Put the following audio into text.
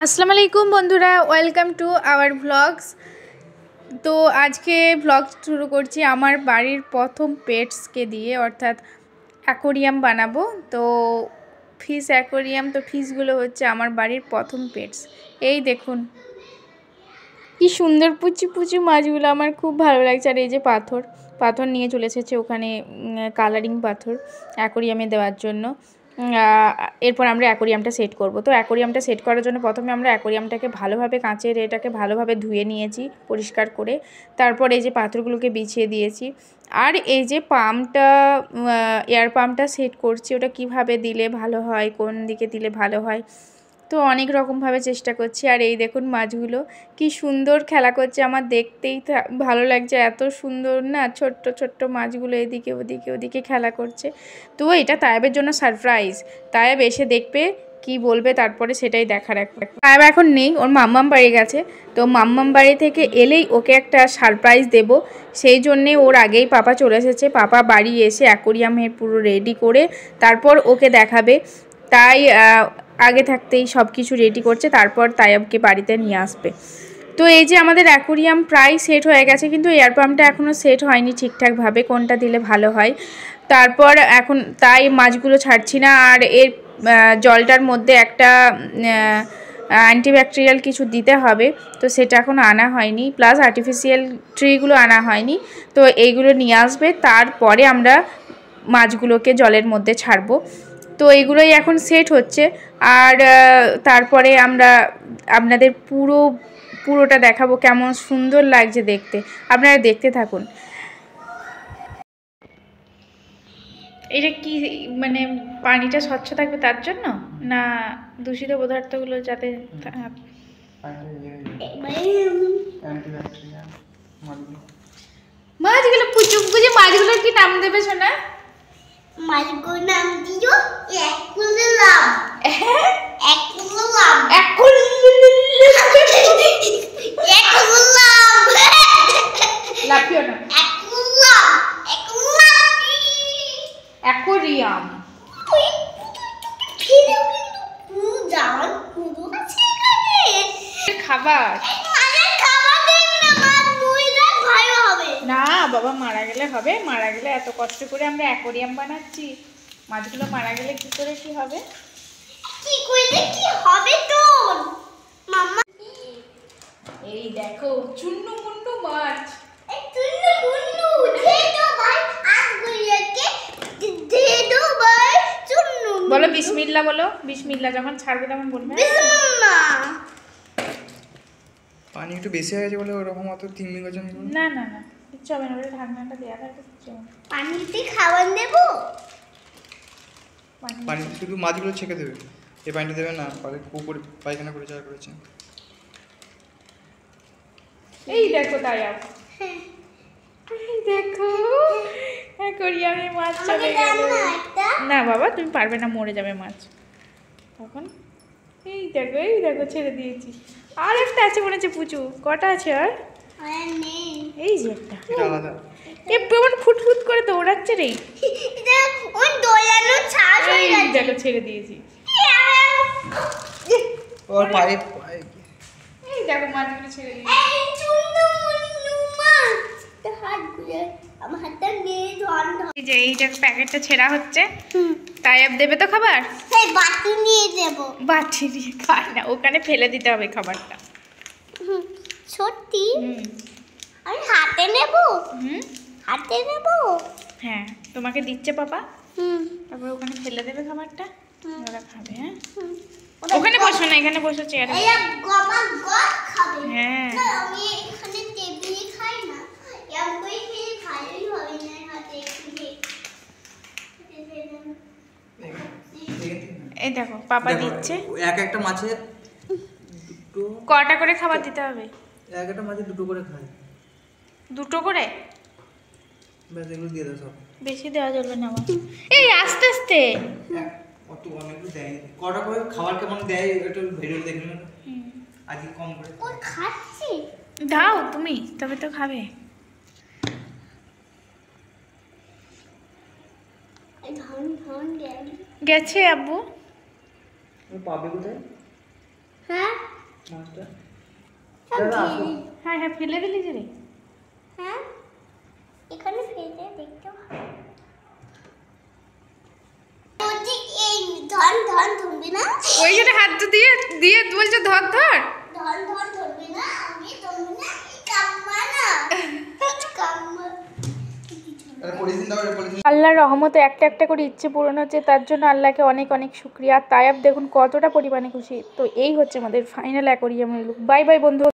আসসালামু আলাইকুম বন্ধুরা, ওয়েলকাম টু আওয়ার ভ্লগস। তো আজকে ভ্লগ শুরু করছি আমার বাড়ির প্রথম পেটসকে দিয়ে, অর্থাৎ অ্যাকোরিয়াম বানাবো। তো ফিশ অ্যাকোরিয়াম, তো ফিশগুলো হচ্ছে আমার বাড়ির প্রথম পেটস। এই দেখুন কি সুন্দর পুচি পুচি মাছগুলো, আমার খুব ভালো লাগছে। আর এই যে পাথর পাথর নিয়ে চলে এসেছে ওখানে, কালারিং পাথর অ্যাকোরিয়ামে দেওয়ার জন্য। এরপর আমরা অ্যাকোরিয়ামটা সেট করব। তো অ্যাকোরিয়ামটা সেট করার জন্য প্রথমে আমরা অ্যাকোরিয়ামটাকে ভালোভাবে কাঁচের এটাকে ভালোভাবে ধুয়ে নিয়েছি পরিষ্কার করে। তারপর এই যে পাথরগুলোকে বিছিয়ে দিয়েছি। আর এই যে পাম্পটা, এয়ার পাম্পটা সেট করছি, ওটা কিভাবে দিলে ভালো হয়, কোন দিকে দিলে ভালো হয়, তো অনেক রকমভাবে চেষ্টা করছি। আর এই দেখুন মাছগুলো কি সুন্দর খেলা করছে, আমার দেখতেই ভালো লাগছে। এত সুন্দর না, ছোট্ট ছোট্ট মাছগুলো এদিকে ওদিকে ওদিকে খেলা করছে। তো এটা তায়েবের জন্য সারপ্রাইজ। তায়েব এসে দেখবে, কি বলবে তারপরে সেটাই দেখার। তায়েব এখন নেই, ওর মাম্মাম বাড়ি গেছে। তো মাম্মাম বাড়ি থেকে এলেই ওকে একটা সারপ্রাইজ দেব, সেই জন্যে ওর আগেই পাপা চলে এসেছে। পাপা বাড়ি এসে অ্যাকোরিয়ামের পুরো রেডি করে তারপর ওকে দেখাবে। তাই আগে থাকতেই সব কিছু রেডি করছে, তারপর তায়েবকে বাড়িতে নিয়ে আসবে। তো এই যে আমাদের অ্যাকোরিয়াম প্রায় সেট হয়ে গেছে, কিন্তু এয়ার পাম্পটা এখনও সেট হয়নি ঠিকঠাকভাবে, কোনটা দিলে ভালো হয়। তারপর এখন তাই মাছগুলো ছাড়ছি না। আর এর জলটার মধ্যে একটা অ্যান্টিব্যাকটেরিয়াল কিছু দিতে হবে, তো সেটা এখন আনা হয়নি। প্লাস আর্টিফিশিয়াল ট্রিগুলো আনা হয়নি, তো এইগুলো নিয়ে আসবে। তারপরে আমরা মাছগুলোকে জলের মধ্যে ছাড়বো। তো এগুলোই এখন সেট হচ্ছে। আর তারপরে আমরা আপনাদের পুরোটা দেখাবো, কেমন সুন্দর লাগছে দেখতে। আপনারা দেখতে থাকুন। এটা কি মানে পানিটা স্বচ্ছ থাকবে তার জন্য, না দূষিত পদার্থগুলো যাতে মাছগুলো পুচুক পুচু মাছগুলোর কি নাম দেবে শোনা? মাছগুলোর নাম দিও অ্যাকুরিয়াম। অ্যাকুরিয়াম লাফিও না। অ্যাকোরিয়াম খাবার না বাবা, মারা গেলে হবে? মারা গেলে এত কষ্ট করে আমরা অ্যাকোরিয়াম বানাচ্ছি, মাছগুলো মারা গেলে কি করে কি হবে? কি কইলে কি হবে তোর মাম্মা? এই দেখো চুন্নু মুন্নু মাছ। এই চুন্নু মুন্নু দে দো ভাই, আজ গুইয়াকে দে দো ভাই চুন্নু। বলো বিসমিল্লাহ, বলো বিসমিল্লাহ, যখন ছাড়বে তখন বলবে বিসমিল্লাহ। পানি একটু বেশি হয়ে গেছে বলে ওরকম অত 3 বিঘা জমি। না না না, কিচ্ছু হবে না, ওটা ঢাকনাটা দেওয়া থাকে, কিচ্ছু হবে না। পানিতে খাবার দেবো? পানি শুধু মাছগুলো ছেঁকে দেবে, এই পানিটা দেবে না, পরে কুকুর পায়খানা করে যাওয়া করেছে। এই দেখো তায়াব, এই দেখো অ্যাকোরিয়ামে মাছ চলে গেল। না বাবা তুমি পারবে না, মরে যাবে মাছ তখন। এই দেখো ছেড়ে দিয়েছি। আর একটা আছে মনে হচ্ছে পুচু, কটা আছে আর? এই যে একটা, এটা আলাদা। কেমন ফুটফুট করে দৌড়াচ্ছে রে। ওই দোলানো ছাড় হয়ে এই গেছে। দেখো ছেড়ে দিয়েছি। ওর পায়ে এই দেখো মাছগুলো ছেড়ে দিয়েছি। এই চুন্নু মুন্নু মাছ তো হাত গুলে আমার হাতটা নিয়ে ধর ধর। এই যে এইটা প্যাকেটটা ছেঁড়া হচ্ছে। তাইব দেবে তো খাবার? এই বাটি নিয়ে দেব। বাটি দিয়ে খায় না, ওখানে ফেলে দিতে হবে খাবারটা। সত্যি? আমি হাতে নেব? হাতে নেব? হ্যাঁ তোমাকে দিচ্ছে পাপা, তারপর ওখানে ফেলে দেবে খাবারটা, ওরা খাবে। হ্যাঁ ওখানে বসো না, এখানে বসো চেয়ারে। এই গমা গদ খাবে। হ্যাঁ না আমি এখানে টেবিলে খাই না, এম কই খেয়ে খাইই হবে না হাতে একটু। এই দেখো পাপা দিচ্ছে। এক একটা মাছে দুটো, কটা করে খাবার দিতে হবে? এক একটা মাছে দুটো করে খায়। দুটো করে? ব্যাস এগুলো দিয়ে দাও সব। বেশি দেওয়া যাবে না আমার। এই আস্তে আস্তে। অত অনেকগুলো দেয়, কটা করে খাবার কেমন দেয় একটু ভিডিও দেখে নেন আজকে কম করে। ও খাচ্ছে? দাও তুমি, তবে তো খাবে। ধন ধন গেছে আব্বু। পাবে কোথায়? হ্যাঁ মাছটা সব দাদা আসো। দিয়ে- হ্যাঁ হ্যাঁ ফেলে দিলি যে রে। হ্যাঁ এখানে ফেলে দেখতে ভালো। বলছি এই ধন ধন ধরবি না, ওইখানে হাত দিয়ে দিয়ে বলছে ধর ধর। ধন ধন ধরবি না, আমি ধরবি না, এই কাম্মা না কাম্মা। এটা পলিথিন দাও, এটা পলিথিন। আল্লাহর রহমতে একটা একটা করে ইচ্ছে পূরণ হচ্ছে, তার জন্য আল্লাহকে অনেক অনেক শুক্রিয়া। তায়াব দেখুন কতটা পরিমাণে খুশি। তো এই হচ্ছে আমাদের ফাইনাল অ্যাকোরিয়ামের লুক। বাই বাই বন্ধু।